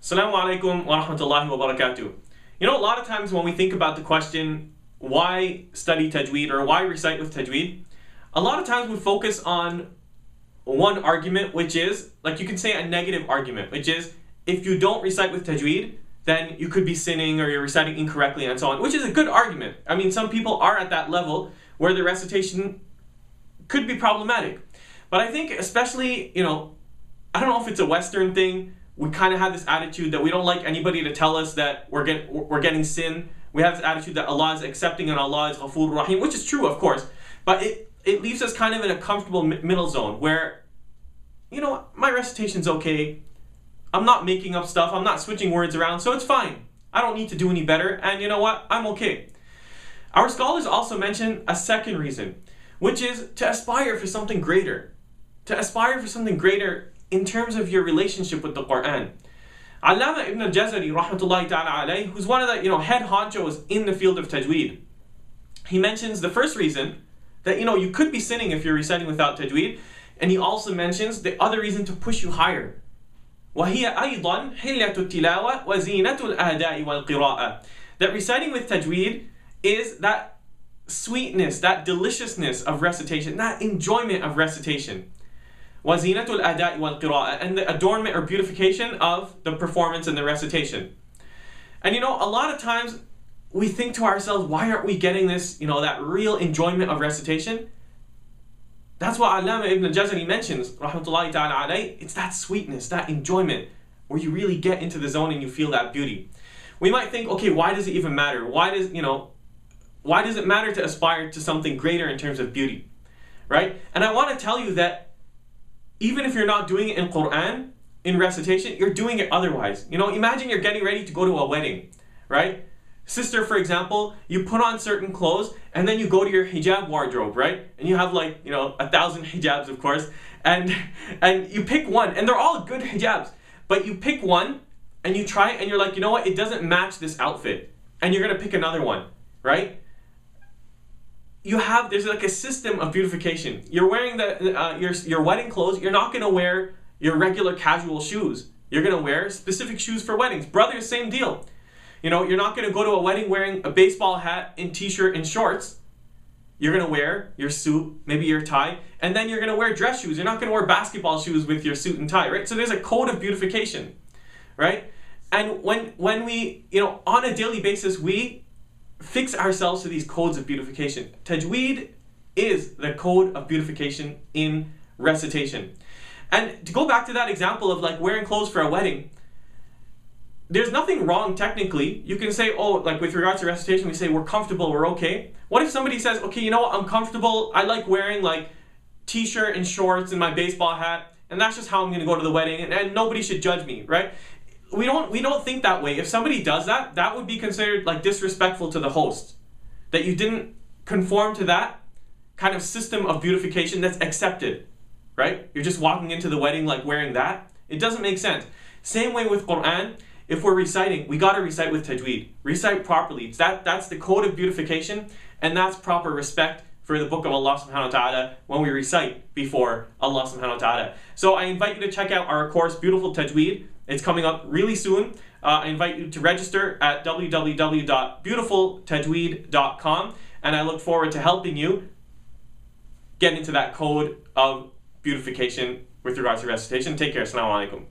Assalamu alaikum wa rahmatullahi wa barakatuh. You know, a lot of times when we think about the question, why study Tajweed or why recite with Tajweed, a lot of times we focus on one argument, which is, like you can say a negative argument, which is, if you don't recite with Tajweed, then you could be sinning or you're reciting incorrectly and so on, which is a good argument. I mean, some people are at that level where the recitation could be problematic. But I think especially, I don't know if it's a Western thing, we kind of have this attitude that we don't like anybody to tell us that we're getting sin. We have this attitude that Allah is accepting and Allah is Ghafur Rahim, which is true, of course. But it leaves us kind of in a comfortable middle zone where, my recitation's okay. I'm not making up stuff. I'm not switching words around, so it's fine. I don't need to do any better, and you know what? I'm okay. Our scholars also mention a second reason, which is to aspire for something greater. To aspire for something greater in terms of your relationship with the Quran. Allama ibn al-Jazari, rahmatullahi ta'ala alayh, who's one of the head honchos in the field of Tajweed, he mentions the first reason that you could be sinning if you're reciting without Tajweed, and he also mentions the other reason to push you higher. وَهِيَ أَيْضًا حِلْيَةُ التِّلَاوَةِ وَزِينَةُ الْأَهْدَاءِ وَالْقِرَاءَةِ. That reciting with Tajweed is that sweetness, that deliciousness of recitation, that enjoyment of recitation. وَزِينَةُ الْأَهْدَاءِ وَالْقِرَاءَةِ, and the adornment or beautification of the performance and the recitation. And a lot of times we think to ourselves, why aren't we getting this, that real enjoyment of recitation? That's what Allama ibn al-Jazari mentions, rahmatullahi ta'ala alayh. It's that sweetness, that enjoyment, where you really get into the zone and you feel that beauty. We might think, okay, why does it even matter? Why does it matter to aspire to something greater in terms of beauty? Right? And I want to tell you that even if you're not doing it in Quran, in recitation, you're doing it otherwise. Imagine you're getting ready to go to a wedding, right? Sister, for example, you put on certain clothes and then you go to your hijab wardrobe, right? And you have 1,000 hijabs, of course, and you pick one, and they're all good hijabs, but you pick one and you try it and you're like, what? It doesn't match this outfit. And you're going to pick another one, right? There's like a system of beautification. You're wearing your wedding clothes. You're not going to wear your regular casual shoes. You're going to wear specific shoes for weddings. Brothers, same deal. You're not going to go to a wedding wearing a baseball hat and t-shirt and shorts. You're going to wear your suit, maybe your tie, and then you're going to wear dress shoes. You're not going to wear basketball shoes with your suit and tie, right? So there's a code of beautification, right? And when we, on a daily basis, we fix ourselves to these codes of beautification. Tajweed is the code of beautification in recitation. And to go back to that example of wearing clothes for a wedding, there's nothing wrong technically. You can say, with regards to recitation, we say we're comfortable, we're okay. What if somebody says, okay, I'm comfortable, I like wearing t-shirt and shorts and my baseball hat, and that's just how I'm going to go to the wedding, and nobody should judge me, right? We don't think that way. If somebody does that, that would be considered disrespectful to the host. That you didn't conform to that kind of system of beautification that's accepted, right? You're just walking into the wedding wearing that. It doesn't make sense. Same way with Quran. If we're reciting, we got to recite with Tajweed. Recite properly. That's the code of beautification, and that's proper respect for the book of Allah subhanahu wa ta'ala when we recite before Allah subhanahu wa ta'ala. So I invite you to check out our course, Beautiful Tajweed. It's coming up really soon. I invite you to register at www.beautifultajweed.com, and I look forward to helping you get into that code of beautification with regards to recitation. Take care. Assalamu alaikum.